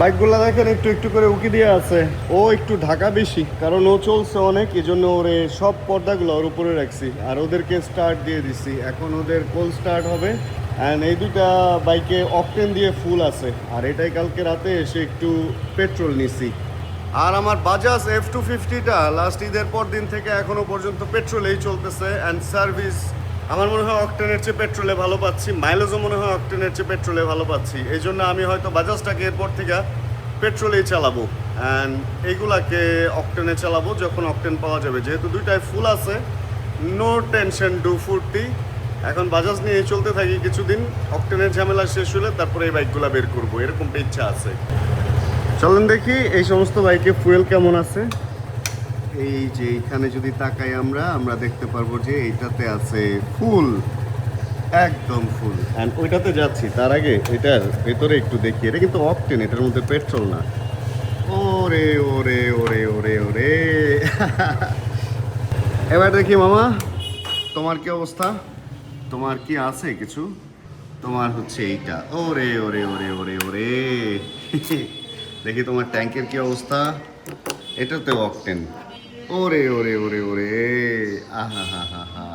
বাইকগুলো দেখেন একটু একটু করে উকি দিয়ে আছে। ও একটু ঢাকা বেশি, কারণ ও চলছে অনেক, এই জন্য ওরে সব পর্দাগুলো ওর উপরে রাখছি আর ওদেরকে স্টার্ট দিয়ে দিছি। এখন ওদের কোল স্টার্ট হবে। অ্যান্ড এই দুইটা বাইকে অকটেন দিয়ে ফুল আছে, আর এটাই কালকে রাতে এসে একটু পেট্রোল নিছি। আর আমার বাজাজ F250টা লাস্ট ঈদের পর দিন থেকে এখনো পর্যন্ত পেট্রোলেই চলতেছে। অ্যান্ড সার্ভিস আমার মনে হয় অকটেনের চেয়ে পেট্রোলে ভালো পাচ্ছি, মাইলেজও মনে হয় অকটেনের চেয়ে পেট্রোলে ভালো পাচ্ছি। এই জন্য আমি হয়তো বাজাজটাকে এরপর থেকে পেট্রোলেই চালাবো, অ্যান্ড এইগুলাকে অকটেনে চালাবো যখন অকটেন পাওয়া যাবে। যেহেতু দুইটাই ফুল আছে, নো টেনশন ডু ফুর্তি। এখন বাজাজ নিয়ে চলতে থাকি কিছুদিন, অকটেনের ঝামেলা শেষ হলে তারপরে এই বাইকগুলো বের করবো, এরকমটা ইচ্ছা আছে। চলেন দেখি এই সমস্ত বাইকে ফুয়েল কেমন আছে। এই যে এইখানে যদি তাকাই আমরা দেখতে পারবো যে এইটাতে আছে ফুল, একদম ফুল। অ্যান্ড ওইটাতে যাচ্ছি তার আগে এটার ভেতরে একটু দেখি। এটা কিন্তু অকটেন, এটার মধ্যে পেট্রোল না। ওরে ওরে ওরে ওরে ওরে এবার দেখি মামা, তোমার কি অবস্থা? তোমার কি আছে কিছু? তোমার হচ্ছে এইটা। ওরে ওরে ওরে ওরে ওরে দেখি তোমার ট্যাঙ্কের কি অবস্থা। এটাতে অকটেন। ওরে ওরে ওরে ওরে আহা হা হা হা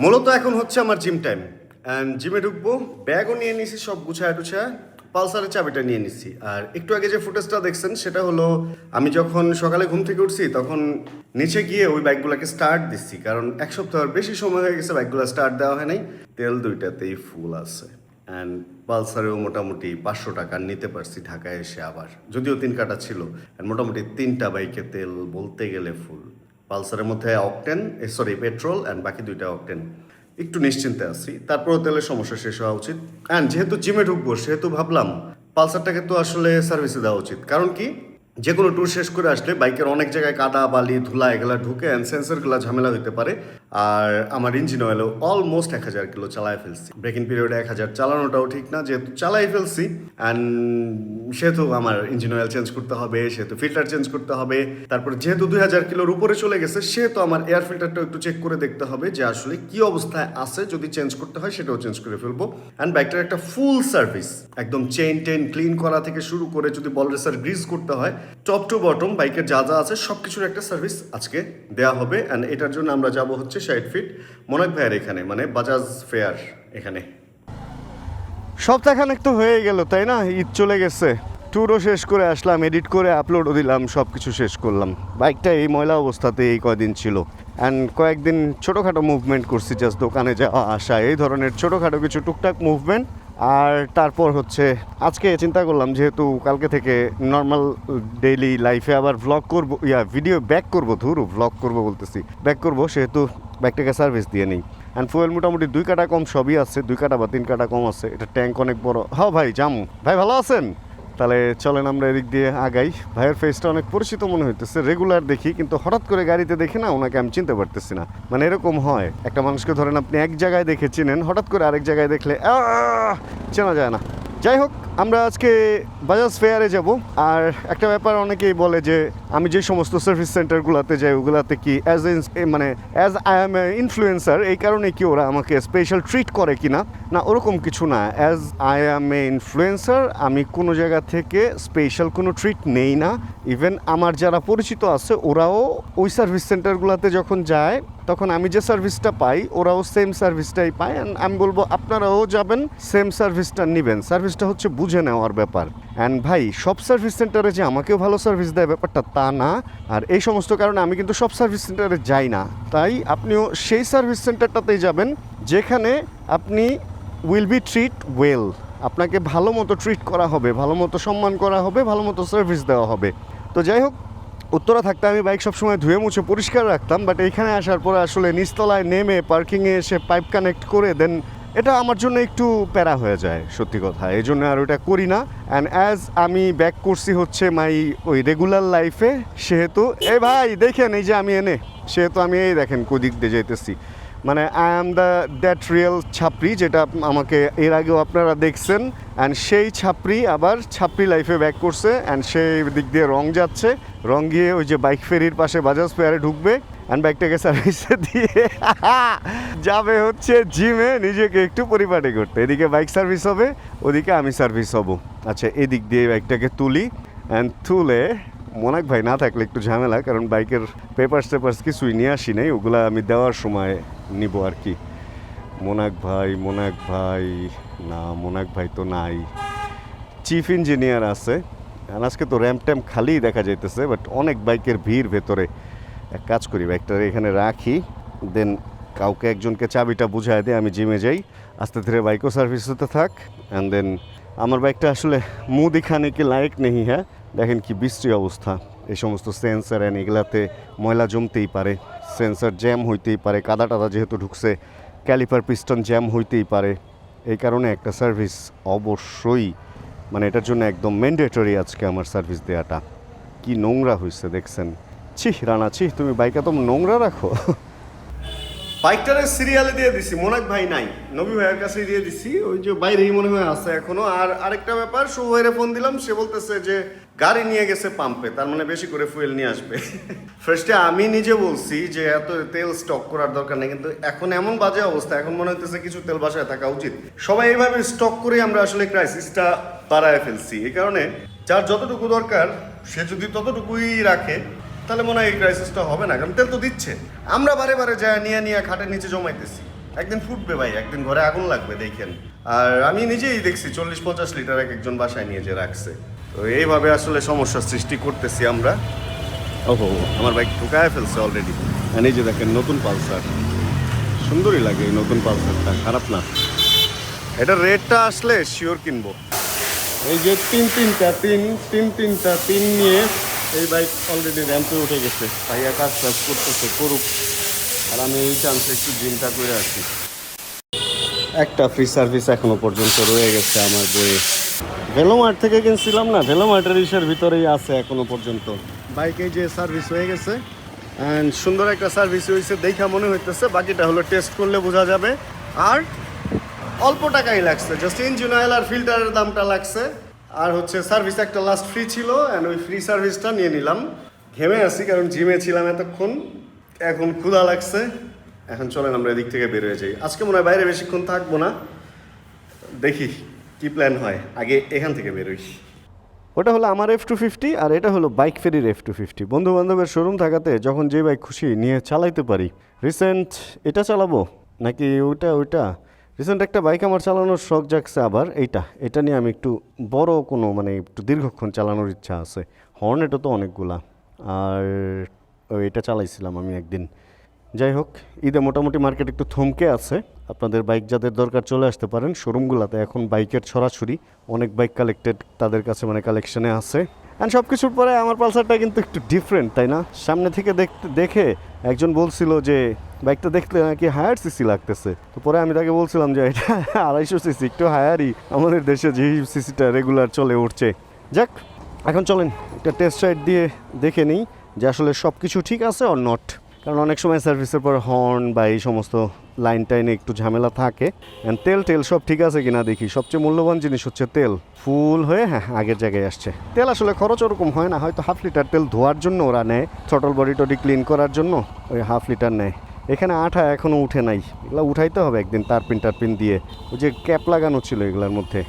মূলত এখন হচ্ছে আমার জিম টাইম, অ্যান্ড জিমে ঢুকবো। ব্যাগও নিয়ে নিছি, সব গুছায় টুছায়, পালসারের চাবিটা নিয়ে নিছি। আর একটু আগে যে ফুটেজটা দেখছেন সেটা হলো আমি যখন সকালে ঘুম থেকে উঠছি তখন নিচে গিয়ে ওই বাইকগুলোকে স্টার্ট দিচ্ছি, কারণ এক সপ্তাহের বেশি সময় হয়ে গেছে বাইকগুলো স্টার্ট দেওয়া হয় নাই। তেল দুইটাতেই ফুল আছে। অ্যান্ড পালসারেও মোটামুটি 500 টাকা নিতে পারছি ঢাকায় এসে, আবার যদিও 3 কাটা ছিল। অ্যান্ড মোটামুটি 3টা বাইকে তেল বলতে গেলে ফুল। পালসারের মধ্যে অকটেন, পেট্রোল, অ্যান্ড বাকি 2টা অকটেন। একটু নিশ্চিন্তে আছি, তারপরও তেলের সমস্যা শেষ হওয়া উচিত। অ্যান্ড যেহেতু জিমে ঢুকবো সেহেতু ভাবলাম পালসারটাকে তো আসলে সার্ভিসে দেওয়া উচিত। কারণ কি, যে কোনো ট্যুর শেষ করে আসলে বাইকের অনেক জায়গায় কাদা বালি ধুলা এগুলা ঢুকে অ্যান্ড সেন্সারগুলো ঝামেলা হতে পারে। আর আমার ইঞ্জিন অয়েলও অলমোস্ট 1000 কিলো চালায় ফেলছি। ব্রেকিং পিরিয়ডে 1000 চালানোটাও ঠিক না, যেহেতু চালাই ফেলছি। অ্যান্ড সেহেতু আমার ইঞ্জিন অয়েল চেঞ্জ করতে হবে, সেহেতু ফিল্টার চেঞ্জ করতে হবে। তারপরে যেহেতু 2000 কিলোর উপরে চলে গেছে সেহেতু আমার এয়ার ফিল্টারটাও একটু চেক করে দেখতে হবে যে আসলে কি অবস্থায় আছে। যদি চেঞ্জ করতে হয় সেটাও চেঞ্জ করে ফেলবো। অ্যান্ড বাইকটার একটা ফুল সার্ভিস, একদম চেইন টেন ক্লিন করা থেকে শুরু করে যদি বল রেসার গ্রিজ করতে হয়, টপ টু বটম বাইকের যা যা আছে সব কিছুর একটা সার্ভিস আজকে দেওয়া হবে। অ্যান্ড এটার জন্য আমরা যাব হচ্ছে 60 ফিট মনাক ভাইয়ের এখানে, মানে বাজাজ ফেয়ার এখানে। সপ্তাহখানেক তো হয়ে গেল তাই না, ঈদ চলে গেছে। ট্যুরও শেষ করে আসলাম, এডিট করে আপলোডও দিলাম, সব কিছু শেষ করলাম। বাইকটা এই ময়লা অবস্থাতে এই কয়দিন ছিল। অ্যান্ড কয়েকদিন ছোটোখাটো মুভমেন্ট করছি, জাস্ট দোকানে যাওয়া আসা, এই ধরনের ছোটোখাটো কিছু টুকটাক মুভমেন্ট। আর তারপর হচ্ছে আজকে চিন্তা করলাম যেহেতু কালকে থেকে নর্মাল ডেইলি লাইফে আবার ভ্লগ করবো, ভিডিও ব্যাক করবো, ভ্লগ করবো বলতেছি, ব্যাক করবো, সেহেতু বাইকটাকে সার্ভিস দিয়ে নিই। অ্যান্ড ফুয়েল মোটামুটি 2 কাটা কম সবই আছে, 2 কাটা বা 3 কাটা কম আছে। এটা ট্যাঙ্ক অনেক বড়। হ্যাঁ ভাই জামু ভাই, ভালো আছেন? তাহলে চলেন আমরা এদিক দিয়ে আগাই। ভাইয়ের ফেসটা অনেক পরিচিত মনে হইতেছে, রেগুলার দেখি, কিন্তু হঠাৎ করে গাড়িতে দেখে না ওনাকে আমি চিনতে পারতেছি না। মানে এরকম হয়, একটা মানুষকে ধরেন আপনি এক জায়গায় দেখে চিনেন, হঠাৎ করে আরেক জায়গায় দেখলে চেনা যায় না। যাই হোক, আমরা আজকে বাজাজ ফেয়ারে যাব। আর একটা ব্যাপার অনেকেই বলে যে আমি যে সমস্ত সার্ভিস সেন্টারগুলোতে যাই ওগুলাতে কি as I am A influencer, এই কারণে কি ওরা আমাকে স্পেশাল ট্রিট করে কিনা, না ওরকম কিছু না। As I am A influencer আমি কোনো জায়গা থেকে স্পেশাল কোনো ট্রিট নেই না। ইভেন আমার যারা পরিচিত আছে ওরাও ওই সার্ভিস সেন্টারগুলোতে যখন যায় তখন আমি যে সার্ভিসটা পাই ওরাও সেম সার্ভিসটাই পায়। অ্যান্ড আমি বলবো আপনারাও যাবেন, সেম সার্ভিসটা নেবেন। সার্ভিসটা হচ্ছে বুঝে নেওয়ার ব্যাপার। অ্যান্ড ভাই সব সার্ভিস সেন্টারে যে আমাকেও ভালো সার্ভিস দেয় ব্যাপারটা তা না। আর এই সমস্ত কারণে আমি কিন্তু সব সার্ভিস সেন্টারে যাই না। তাই আপনিও সেই সার্ভিস সেন্টারটাতেই যাবেন যেখানে আপনি উইল বি ট্রিট ওয়েল, আপনাকে ভালো মতো ট্রিট করা হবে, ভালো মতো সম্মান করা হবে, ভালো মতো সার্ভিস দেওয়া হবে। তো যাই হোক, উত্তরা থাকতে আমি বাইক সবসময় ধুয়ে মুছে পরিষ্কার রাখতাম, বাট এইখানে আসার পরে আসলে নিচতলায় নেমে পার্কিংয়ে এসে পাইপ কানেক্ট করে দেন এটা আমার জন্য একটু প্যারা হয়ে যায় সত্যি কথা, এই জন্য আর ওটা করি না। অ্যান্ড অ্যাজ আমি ব্যাক করছি হচ্ছে ওই রেগুলার লাইফে, সেহেতু ভাই দেখেন এই যে আমি সেহেতু আমি এই দেখেন কোদিক দিয়ে যাইতেছি, মানে আই অ্যাম দ্যাট রিয়েল ছাপরি, যেটা আমাকে এর আগেও আপনারা দেখছেন। অ্যান্ড সেই ছাপরি আবার ছাপরি লাইফে ব্যাক করছে। অ্যান্ড সেই দিক দিয়ে রং যাচ্ছে, রং গিয়ে ওই যে বাইক ফেরির পাশে বাজাজ ফেয়ারে ঢুকবে। অ্যান্ড বাইকটাকে সার্ভিসে দিয়ে যাবে হচ্ছে জিমে নিজেকে একটু পরিপাটি করতে। এদিকে বাইক সার্ভিস হবে, ওদিকে আমি সার্ভিস হব। আচ্ছা, এদিক দিয়ে বাইকটাকে তুলি, অ্যান্ড তুলে মোনাক ভাই না থাকলে একটু ঝামেলা, কারণ বাইকের পেপারস কিছুই নিয়ে আসি নাই, ওগুলা আমি দেওয়ার সময় নিব আর কি। মোনাক ভাই না, মোনাক ভাই তো নাই, চিফ ইঞ্জিনিয়ার আছে। আর আজকে তো র্যাম্প ট্যাম্প খালি দেখা যাইতেছে, বাট অনেক বাইকের ভিড় ভেতরে। এক কাজ করি, বাইকটা এখানে রাখি, দেন কাউকে একজনকে চাবিটা বুঝাই দিয়ে আমি জিমে যাই, আস্তে ধীরে বাইকও সার্ভিস হতে থাক। অ্যান্ড দেন আমার বাইকটা আসলে মুহ দিখানে কি লায়ক নেই। হ্যাঁ, দেখেন কি বিশ্রী অবস্থা। এই সমস্ত সেন্সার অ্যান্ড এগুলাতে ময়লা জমতেই পারে, সেন্সার জ্যাম হইতেই পারে, কাদা টাদা যেহেতু ঢুকছে, ক্যালিপার পিস্টন জ্যাম হইতেই পারে। এই কারণে একটা সার্ভিস অবশ্যই, মানে এটার জন্য একদম ম্যান্ডেটরি আজকে আমার সার্ভিস দেওয়াটা। কি নোংরা হয়েছে দেখছেন। ছি রানা, ছি, তুমি বাইক এত নোংরা রাখো। বাইকটারে সিরিয়ালে দিয়ে দিছি, মোনাক ভাই নাই, নবী ভাইয়ের কাছে দিয়ে দিছি, ওই যে বাইরেই মনে হয় আছে এখনো। আর আরেকটা ব্যাপার, শুভভাইরে ফোন দিলাম, সে বলতেছে যে গাড়ি নিয়ে গেছে পাম্পে, তার মানে বেশি করে ফুয়েল নিয়ে আসবে। ফার্স্টে আমি নিজে বলছি যে এত তেল স্টক করার দরকার নেই, কিন্তু এখন এমন বাজে অবস্থা, এখন মনে হইতেছে কিছু তেল বাসায় থাকা উচিত। সবাই এইভাবে স্টক করে আমরা আসলে ক্রাইসিসটা বাড়ায় ফেলছি। এই কারণে যার যতটুকু দরকার সে যদি ততটুকুই রাখে, তাহলে মনে হয় এই ক্রাইসিসটা হবে না, কারণ তেল তো দিচ্ছে। আমরা বারে বারে যায় নিয়ে খাটের নিচে জমাইতেছি। একদিন ফুটবে ভাই, একদিন ঘরে আগুন লাগবে দেখেন। আর আমি নিজেই দেখছি 40-50 লিটার এক একজন বাসায় নিয়ে যে রাখছে। তো এইভাবে আসলে সমস্যার সৃষ্টি করতেছি আমরা। ওহো, আমার বাইক ঢুকায় ফেলছে অলরেডি। এই যে দেখেন নতুন পালসার, সুন্দরই লাগে এই নতুন পালসারটা, খারাপ না। এটার রেটটা আসলে শিওর কিনবো। এই যে তিনটা নিয়ে এই বাইক অলরেডি র্যাম্পে উঠে গেছে। ভাইয়া কাজ করতেছে, করুক, আর আমি এই চান্সে একটু জিমটা করে আসি। একটা ফ্রি সার্ভিস এখনো পর্যন্ত রয়ে গেছে আমার বইয়ে। ভেলোমার্ট থেকে কিনছিলাম না, ভেলোমার্টের ইসের ভিতরেই আছে এখনো পর্যন্ত। বাইকে যে সার্ভিস হয়ে গেছে, অ্যান্ড সুন্দর একটা সার্ভিস হয়েছে দেখা মনে হইতেছে। বাকিটা হলো টেস্ট করলে বোঝা যাবে। আর অল্প টাকাই লাগছে, জাস্ট ইঞ্জিন অয়েল আর ফিল্টারের দামটা লাগছে। আর হচ্ছে সার্ভিস একটা লাস্ট ফ্রি ছিল, অ্যান্ড ওই ফ্রি সার্ভিসটা নিয়ে নিলাম। ঘেমে আসি কারণ জিমে ছিলাম এতক্ষণ, এখন ক্ষুধা লাগছে। এখন চলেন আমরা এদিক থেকে বের হয়ে যাই। আজকে মনে হয় বাইরে বেশিক্ষণ থাকবো না, দেখি কি প্ল্যান হয়। আগে এখান থেকে বেরোই। ওটা হলো আমার F250, আর এটা হলো বাইক ফেরির F250। বন্ধু বান্ধবের শোরুম থাকাতে যখন যে বাইক খুশি নিয়ে চালাইতে পারি। রিসেন্ট এটা চালাবো নাকি ওইটা রিসেন্ট একটা বাইক আমার চালানোর শখ জাগছে আবার। এটা নিয়ে আমি একটু বড় কোনো, মানে একটু দীর্ঘক্ষণ চালানোর ইচ্ছা আছে। হর্নেটও তো অনেকগুলা, আর এটা চালাইছিলাম আমি একদিন। যাই হোক, ঈদে মোটামুটি মার্কেট একটু থমকে আছে। আপনাদের বাইক যাদের দরকার চলে আসতে পারেন শোরুমগুলোতে। এখন বাইকের ছড়াছড়ি, অনেক বাইক কালেক্টেড তাদের কাছে, মানে কালেকশনে আছে। অ্যান্ড সব কিছুর পরে আমার পালসারটা কিন্তু একটু ডিফারেন্ট, তাই না? সামনে থেকে দেখে একজন বলছিল যে বাইকটা দেখলে নাকি হায়ার সিসি লাগতেছে। তো পরে আমি তাকে বলছিলাম যে এটা 250 সিসি, একটু হায়ারই, আমাদের দেশে যে সিসিটা রেগুলার চলে উঠছে। যাক, এখন চলেন একটা টেস্ট রাইড দিয়ে দেখে নিই যে আসলে সব কিছু ঠিক আছে অর নট। কারণ অনেক সময় সার্ভিসের পর হর্ন বা এই সমস্ত লাইন টাইনে একটু ঝামেলা থাকে। অ্যান্ড তেল সব ঠিক আছে কিনা দেখি। সবচেয়ে মূল্যবান জিনিস হচ্ছে তেল। ফুল হয়ে হ্যাঁ আগের জায়গায় আসছে। তেল আসলে খরচ ওরকম হয় না, হয়তো 1/2 লিটার তেল ধোয়ার জন্য ওরা নেয়, থ্রটল বডি টডি ক্লিন করার জন্য ওই 1/2 লিটার নেয়। এখানে আঠা এখনও উঠে নাই, এগুলো উঠাইতে হবে একদিন টারপিন দিয়ে। ওই যে ক্যাপ লাগানো ছিল এগুলোর মধ্যে,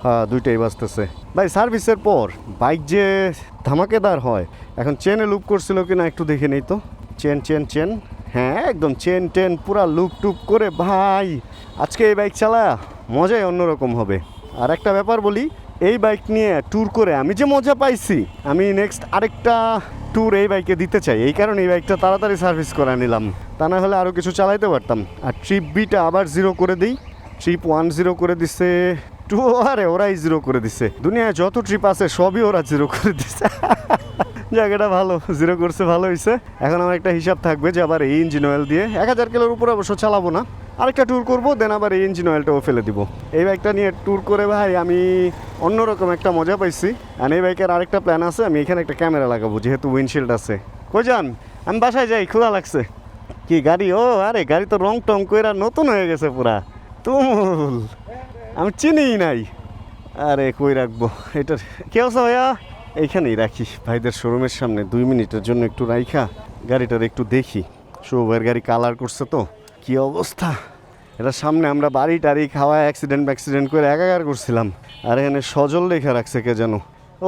হ্যাঁ দুইটাই বাজতেছে। ভাই সার্ভিসের পর বাইক যে ধামাকেদার হয়। এখন চেনে লুপ করছিল কিনা একটু দেখে নেই তো। চেন, হ্যাঁ একদম চেন পুরা লুপ টুপ করে। ভাই আজকে এই বাইক চালা মজাই অন্যরকম হবে। আর একটা ব্যাপার বলি, এই বাইক নিয়ে ট্যুর করে আমি যে মজা পাইছি, আমি নেক্সট আরেকটা ট্যুর এই বাইকে দিতে চাই। এই কারণে এই বাইকটা তাড়াতাড়ি সার্ভিস করে নিলাম, তা না হলে আরও কিছু চালাইতে পারতাম। আর ট্রিপ বিটা আবার 0 করে দিই। ট্রিপ 1 0 করে দিছে, 2 আরে ওরাই 0 করে দিছে। দুনিয়ায় যত ট্রিপ আছে সবই ওরা 0 করে দিছে। জায়গাটা ভালো, 0 করছে, ভালো হয়েছে। এখন আমার একটা হিসাব থাকবে যে আবার এই ইঞ্জিন অয়েল দিয়ে 1000 কিলোর উপরে অবশ্য চালাবো না, আরেকটা ট্যুর করবো, দেন আবার এই ইঞ্জিন অয়েলটাও ফেলে দিব। এই বাইকটা নিয়ে ট্যুর করে ভাই আমি অন্যরকম একটা মজা পাইছি। আর এই বাইকের আরেকটা প্ল্যান আছে, আমি এখানে একটা ক্যামেরা লাগাবো যেহেতু উইন্ডশিল্ড আছে। কই যান? আমি বাসায় যাই, ক্ষুধা লাগছে। কি গাড়ি? ও আরে গাড়ি তো রং টং কইরা নতুন হয়ে গেছে পুরা তুমুল, আমি চিনিই নাই। আরে কই রাখবো এটার? কে আছে ভাইয়া? এইখানেই রাখি ভাইদের শোরুমের সামনে, 2 মিনিটের জন্য একটু রাইখা গাড়িটার একটু দেখি। শুভের গাড়ি কালার করছে তো কি অবস্থা। এটা সামনে আমরা বাড়ি টাড়ি খাওয়া অ্যাক্সিডেন্ট করে একাকার করছিলাম, আর এখানে সজল রেখা রাখছে কে যেন।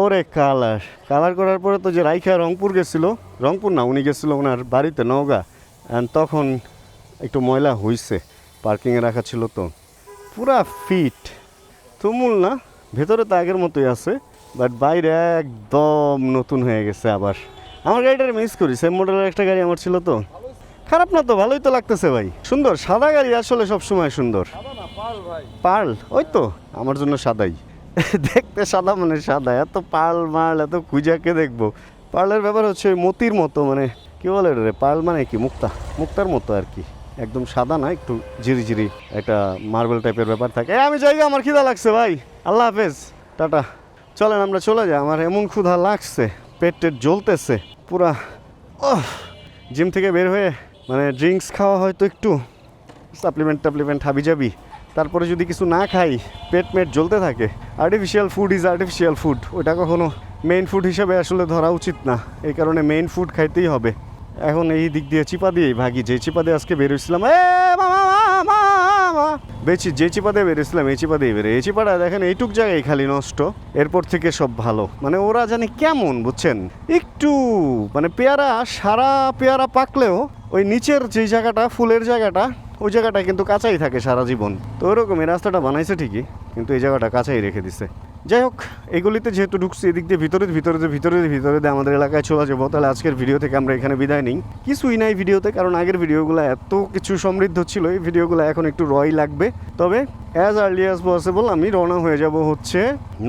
ওরে কালার করার পরে তো যে রাইখা রংপুর গেছিল, রংপুর না উনি গেছিল ওনার বাড়িতে নওগাঁ, অ্যান্ড তখন একটু ময়লা হইছে, পার্কিংয়ে রাখা ছিল তো। পুরা ফিট তুমুল না, ভেতরে তো আগের মতোই আছে, বাট বাইরে একদম নতুন হয়ে গেছে। আবার আমার গাড়িটার মিস করি, সেম মডেলের একটা গাড়ি আমার ছিল তো। খারাপ না তো, ভালোই তো লাগতেছে ভাই, সুন্দর। সাদা গাড়ি আসলে সবসময় সুন্দর। পার্ল, ওই তো আমার জন্য সাদাই। দেখতে সাদা মানে সাদা, এত পার্ল মার্ল এত খুঁজাকে দেখবো। পার্লের ব্যাপার হচ্ছে ওই মতির মতো, মানে কি বলে রে, পার্ল মানে কি মুক্তার মতো আর কি, একদম সাদা না, একটু ঝিরি একটা মার্বেল টাইপের ব্যাপার থাকে। আমি জায়গা, আমার খিদা লাগছে ভাই, আল্লাহ হাফেজ, টাটা। চলেন আমরা চলে যাই, আমার এমন ক্ষুধা লাগছে, পেট জ্বলতেছে পুরা। জিম থেকে বের হয়ে মানে ড্রিঙ্কস খাওয়া হয়তো একটু সাপ্লিমেন্ট হাবি যাবি, তারপরে যদি কিছু না খাই পেট জ্বলতে থাকে। Artificial food is artificial food, ওটা কখনো মেইন ফুড হিসেবে আসলে ধরা উচিত না, এই কারণে মেইন ফুড খাইতেই হবে। এখন এই দিক দিয়ে চিপা দিয়েই ভাগি, যে চিপা দিয়ে আজকে বেরোছিলাম যে চিপা দিয়ে বেরোছিলাম এই চিপা দিয়ে এই চিপাটা দেখেন এইটুক জায়গায় খালি নষ্ট, এরপর থেকে সব ভালো। মানে ওরা জানে কেমন বুঝছেন, একটু মানে পেয়ারা সারা পেয়ারা পাকলেও ওই নিচের যে জায়গাটা ফুলের জায়গাটা, ওই জায়গাটা কিন্তু কাঁচাই থাকে সারা জীবন। তো ওরকম এই রাস্তাটা বানাইছে ঠিকই, কিন্তু এই জায়গাটা কাঁচাই রেখে দিছে। যাই হোক, এগুলিতে যেহেতু ঢুকছি এদিক দিয়ে ভিতরে দিয়ে আমাদের এলাকায় চলে যাবো। তাহলে আজকের ভিডিও থেকে আমরা এখানে বিদায় নিই। কিছুই নাই ভিডিওতে, কারণ আগের ভিডিওগুলো এত কিছু সমৃদ্ধ ছিল, এই ভিডিওগুলো এখন একটু রয় লাগবে। তবে অ্যাজ আর্লি অ্যাজ পসিবল আমি রওনা হয়ে যাব হচ্ছে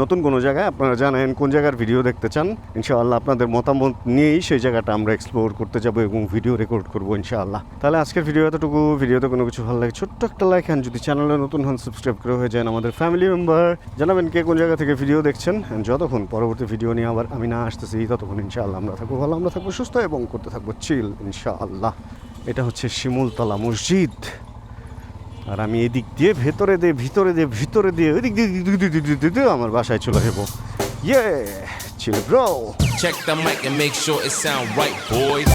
নতুন কোনো জায়গায়। আপনারা জানেন কোন জায়গার ভিডিও দেখতে চান, ইনশাআল্লাহ আপনাদের মতামত নিয়েই সেই জায়গাটা আমরা এক্সপ্লোর করতে যাব এবং ভিডিও রেকর্ড করবো ইনশাআল্লাহ। তাহলে আজকের ভিডিও এতটুকু। ভিডিওতে কোনো কিছু ভালো লাগে ছোট্ট একটা লাইক, হ্যাঁ যদি চ্যানেলে নতুন হন সাবস্ক্রাইব করে হয়ে যান আমাদের ফ্যামিলি মেম্বার। জানাবেন কে কোন জায়গা থেকে ভিডিও দেখছেন। যতক্ষণ পরবর্তী ভিডিও নিয়ে আবার আমি না আসতেছি, ততক্ষণ ইনশাআল্লাহ আমরা থাকবো ভালো, আমরা থাকবো সুস্থ এবং করতে থাকবো চিল ইনশাআল্লাহ। এটা হচ্ছে শিমুলতলা মসজিদ, আর আমি এদিক দিয়ে ভিতরে দিয়ে ওইদিক দিয়ে আমার বাসায় চলে যাবো। Chill bro. Check the mic and make sure it sound right, boys.